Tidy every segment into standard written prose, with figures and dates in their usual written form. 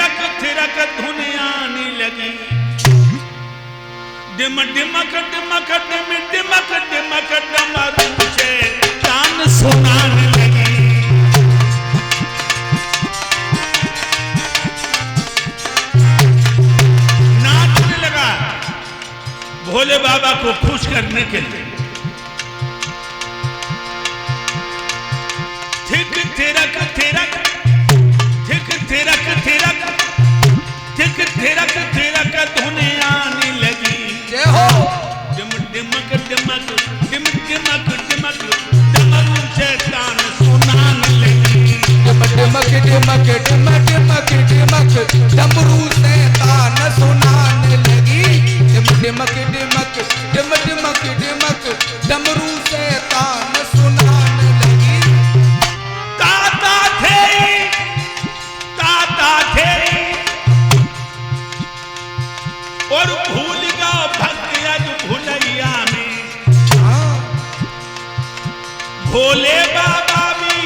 थिरक थिरक धुन आने लगी, डिम डिमक डिमक डिम डिमक डिमक डमरू से तान सुनाने लगी। नाचने लगा भोले बाबा को खुश करने के लिए। थिक थिरक थिरक थिक थिरक थिरक थिक थिरक थिरक धुन आने लगी। जय हो। डिम डिमक डिमक डिम डिमक डिमक डमरू से तान सुनाने लगी। डिम डिमक डिमक डिम डिमक डिमक डमरू से तान सुनाने लगी। डिम डिमक डिमक डिम डिमक डिमक डमरू से तान सुनाने लगी। ताता थे और भूल गया भक्त अज भुलैया में। भोले बाबा भी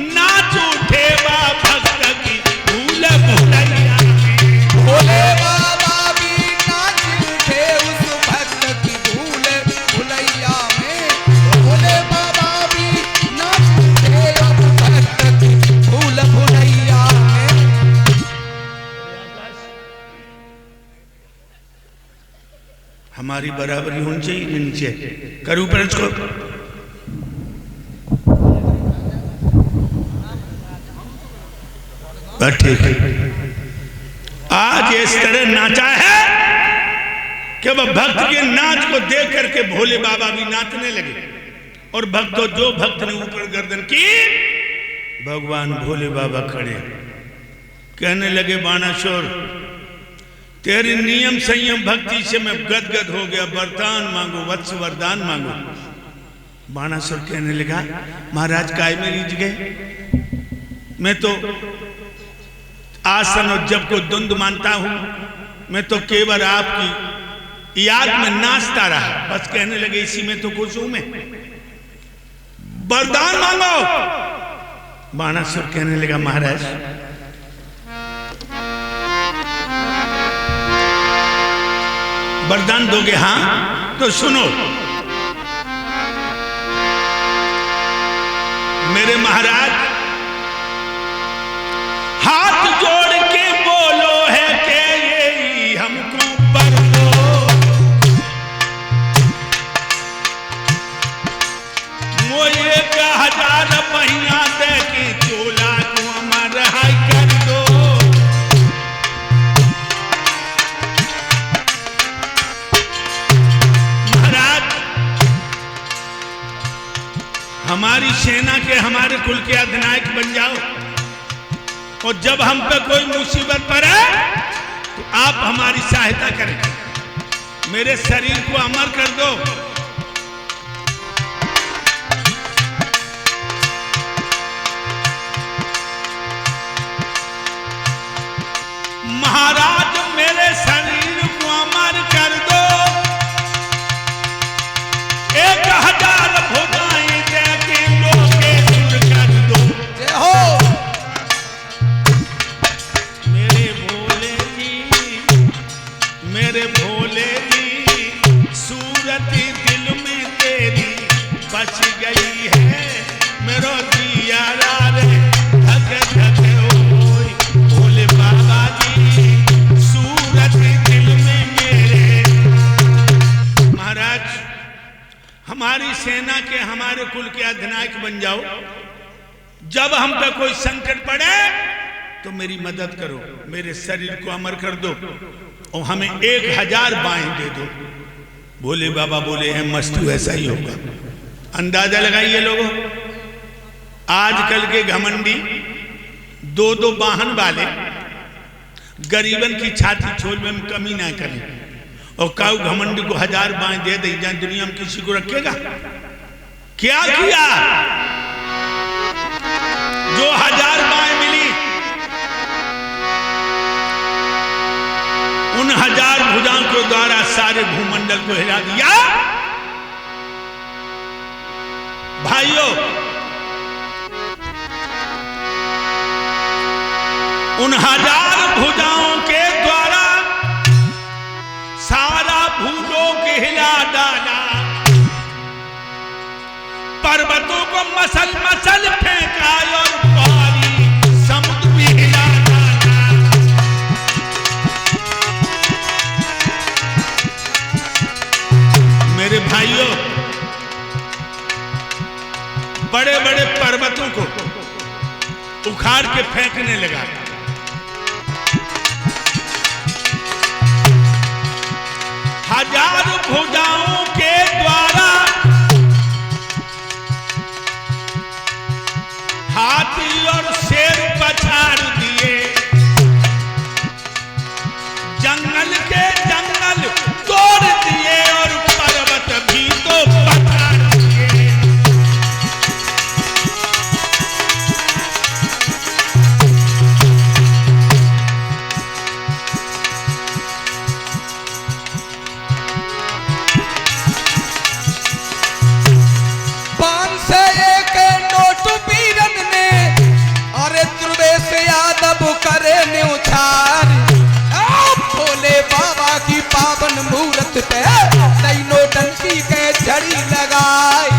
नाच उठे बा भक्त की भूल भुलैया में। भोले बाबा भी नाच उठे उस भक्त की भूल भुलैया में। भोले बाबा भी नाच उठे उस भक्त की भूल भुलैया में। हमारी बराबरी होनी चाहिए नीचे करूं पर इसको। ठीक है, आज इस तरह नाचा है कि वह भक्त के नाच को देख करके भोले बाबा भी नाचने लगे। और भक्तों, जो भक्त ने ऊपर गर्दन की, भगवान भोले बाबा खड़े कहने लगे, बाणासुर तेरे नियम संयम भक्ति से मैं गदगद हो गया, वरदान मांगो वत्स, वरदान मांगो। बाणासुर कहने लगा, महाराज काय में रीझ गए? मैं तो आसन और जब को द्वंद्व मानता हूं, मैं तो केवल आपकी याद में नाचता रहा। बस कहने लगे, इसी में तो खुश हूं मैं, वरदान मांगो। बाणासुर कहने लगा, महाराज वरदान दोगे? हाँ तो सुनो, मेरे महाराज हाथ जोड़ के बोलो है कि ये हमको बर दो। वो 1000 पहिया दे के चोला को अमर हाय कर दो। हमारी सेना के, हमारे कुल के अधिनायक बन जाओ, और जब हम पे कोई मुसीबत पड़े तो आप हमारी सहायता करें, मेरे शरीर को अमर कर दो। महाराज मेरे शरीर को अमर कर दो, 1000 भुजाएं दे के लोके दूर कर दो। जय हो। मेरे भोले जी सूरत दिल में तेरी बच गई है, मेरो दिया रे धक धक ओए। भोले बाबा जी सूरत दिल में मेरे। महाराज हमारी सेना के, हमारे कुल के अधिनायक बन जाओ। जब हम पे कोई संकट पड़े तो मेरी मदद करो, मेरे शरीर को अमर कर दो और हमें 1000 बाएं दे दो। भोले बाबा बोले हैं, मस्तू ऐसा ही होगा। अंदाजा लगाइए लोगों, आजकल के घमंडी 2-2 वाहन वाले गरीबन की छाती छोड़ने में कमी ना करें, और काऊ घमंडी को 1000 बाएं दे दे जाए, दुनिया में किसी को रखेगा? क्या किया? जो 1000 बाएं मिली, उन 1000 भुजाओं के द्वारा सारे भूमंडल को हिला दिया। भाइयों, उन 1000 भुजाओं के द्वारा सारा भूलोक हिला डाला, पर्वतों को मसल मसल फेंका और पारी समुद्र भी हिला डाला। मेरे भाइयों, बड़े बड़े पर्वतों को उखाड़ के फेंकने लगा। हजार भुजाओं के द्वारा हाथी और शेर पछाड़ दिए, जंगल के जंगल तोड़ दिए और पर्वत भी तो पछाड़ दिए। करे न्यौछार भोले बाबा की पावन मूरत पे नई नोटंकी के झड़ी लगाई।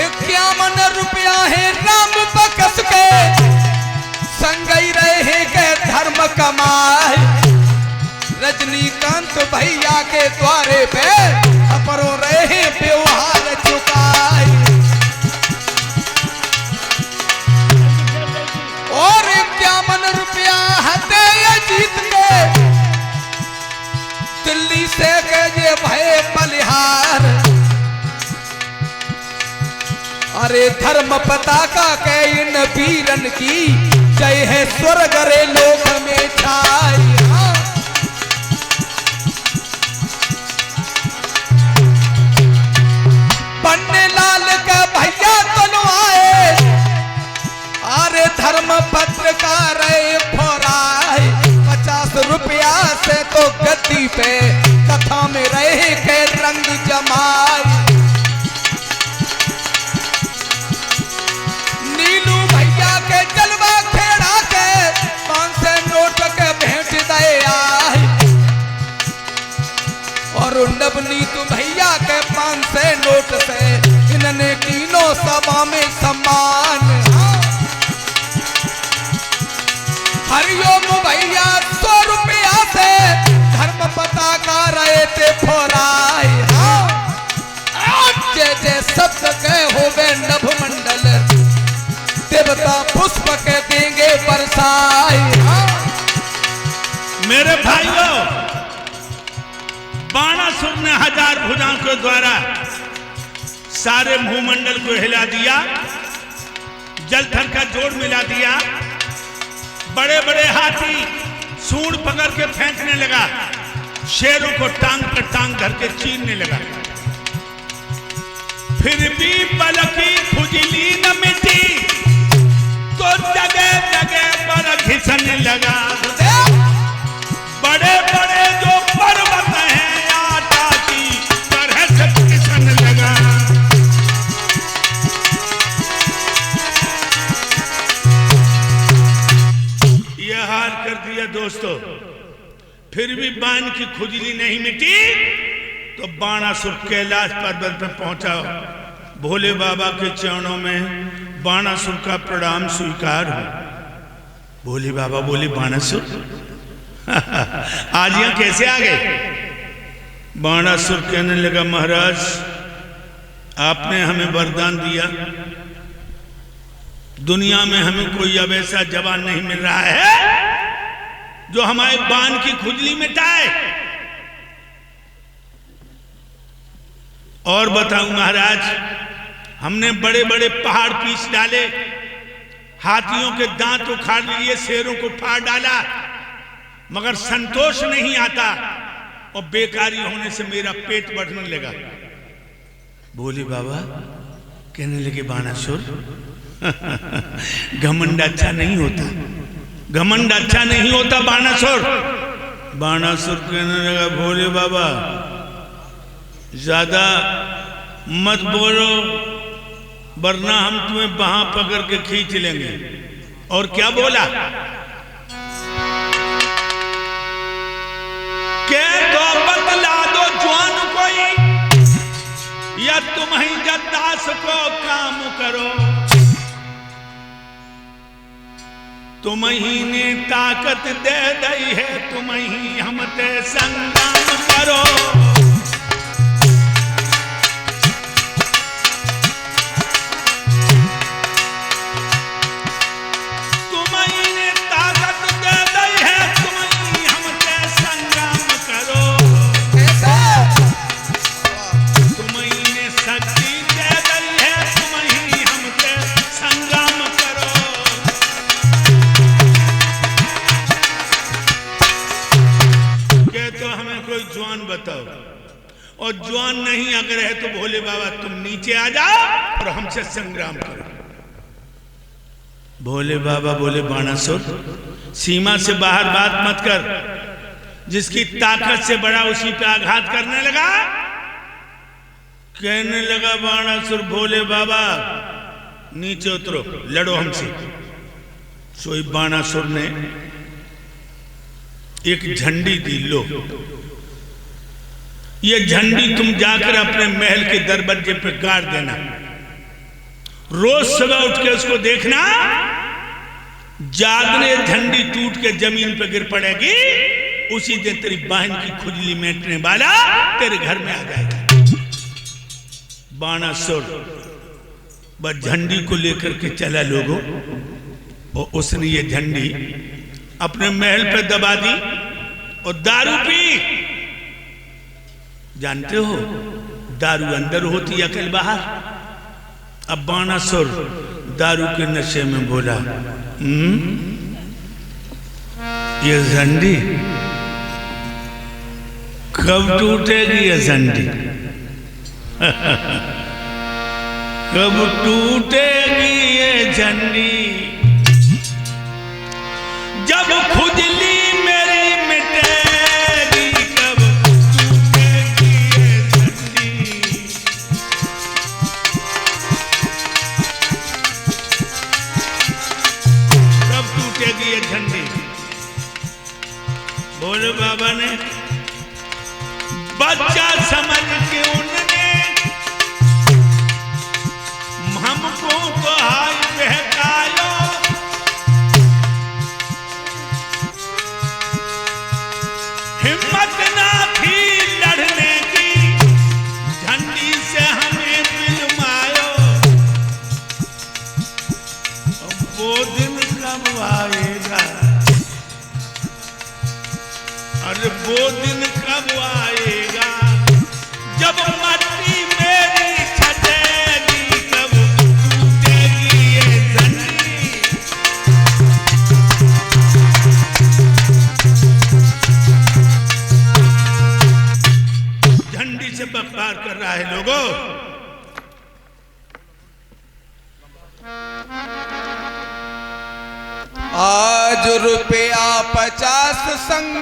51 रुपया है राम बकस के संगई रहे के धर्म कमाए। रजनीकांत भैया के द्वारे पे अपरों रहे व्यवहार चुकाए। और 51 रुपया हते जीत के दिल्ली से गए भय बलिहार। अरे धर्म पताका के इन वीरन की जय है स्वर्ग रे लोक में छाई। पन्ने लाल का भैया तनु आए, अरे धर्म पत्रकार फोराए। 50 रुपया से तो गद्दी पे कथा में रहे के रंग जमाए। नीलू भैया के जलवा खेड़ा के 500 नोट के भेंट दे आए। और नवनीत भैया के 500 नोट से इन्होंने तीनों सभा में सम्मान। हरिओम भैया 100 रुपया से धर्म पताका रहे थे फोराए। जय जय शब्द के होवे नभ मंडल, देवता पुष्प के देंगे बरसाए। मेरे भाइयों, बाणासुर ने 1000 भुजाओं के द्वारा सारे भूमंडल को हिला दिया, जलथल का जोड़ मिला दिया। बड़े बड़े हाथी सूंड पकड़ के फेंकने लगा, शेरों को टांग पर टांग धर के चीरने लगा। फिर भी बल की खुजली न मिटी तो जगह जगह पर घिसने लगा। बड़े बड़े जो पर्वत हैं आटा की तरह से घिसने लगा। यह हाल कर दिया दोस्तों। फिर भी बाण की खुजली नहीं मिटी तो बाणासुर कैलाश पर्वत पर पहुंचा। भोले बाबा के चरणों में बाणासुर का प्रणाम स्वीकार हो। भोले बाबा बोले, बाणासुर आज यहां कैसे आ गए? बाणासुर कहने लगा, महाराज आपने हमें वरदान दिया, दुनिया में हमें कोई अब ऐसा जवान नहीं मिल रहा है जो हमारे बाण की खुजली मिटाए। और बताऊं महाराज, हमने बड़े बड़े पहाड़ पीस डाले, हाथियों के दांत उखाड़ लिए, शेरों को फाड़ डाला, मगर संतोष नहीं आता और बेकारी होने से मेरा पेट बढ़ने लगा। बोले बाबा, कहने लगे बाणासुर घमंड अच्छा नहीं होता, घमंड अच्छा नहीं होता बाणासुर। बाणासुर कहने लगा, भोले बाबा ज्यादा मत बोलो, वरना हम तुम्हें बाहां पकड़ के खींच लेंगे। और क्या बोला, के तो बतला दो जवान कोई, या तुम ही जद्दास को काम करो, तुम ही ने ताकत दे दी है, तुम ही हमते संग्राम करो। तुम ही ने ताकत दे दी है, तुम ही हमते संग्राम करो। तुम ही ने शक्ति दे दी है, तुम ही हमते संग्राम करो। तो हमें कोई जवान बताओ, और जवान नहीं अगर है तो भोले बाबा तुम नीचे आ जाओ और हमसे संग्राम करो। भोले बाबा बोले बाणासुर, सीमा से बाहर बात मत कर, जिसकी ताकत से बड़ा उसी पे आघात करने लगा। कहने लगा बाणासुर, भोले बाबा नीचे उतरो, लड़ो हमसे। सोई बाणासुर ने एक झंडी दी, लो ये झंडी तुम जाकर अपने महल के दरवाजे पे गाड़ देना, रोज सुबह उठ के उसको देखना, जागने झंडी टूट के जमीन पे गिर पड़ेगी, उसी दिन तेरी बहन की खुजली मेटने वाला तेरे घर में आ जाएगा। बाणासुर बस झंडी को लेकर के चला लोगों, और उसने ये झंडी अपने महल पे दबा दी और दारू पी। जानते हो दारू अंदर होती है, अकल बाहर। अब बाणासुर दारू के नशे में बोला, ये झंडी कब टूटेगी, ये झंडी कब टूटेगी ये झंडी, जब खुजली मेरी मिटेगी, कब टूटेगी ये झंडी। कब टूटेगी ये झंडी। भोले बाबा ने बच्चा समझ के उनने हमको तो हाय बहकायो, हिम्मत ना थी लड़ने की, झंडी से हमें पिलमायो। वो दिन कब आएगा, अरे वो दिन कब आएगा, जब मट्टी मेरी छटेगी, कब टूटेगी ये झंडी। झंडी से बकवार कर रहा है लोगों। आज रुपया 50 संग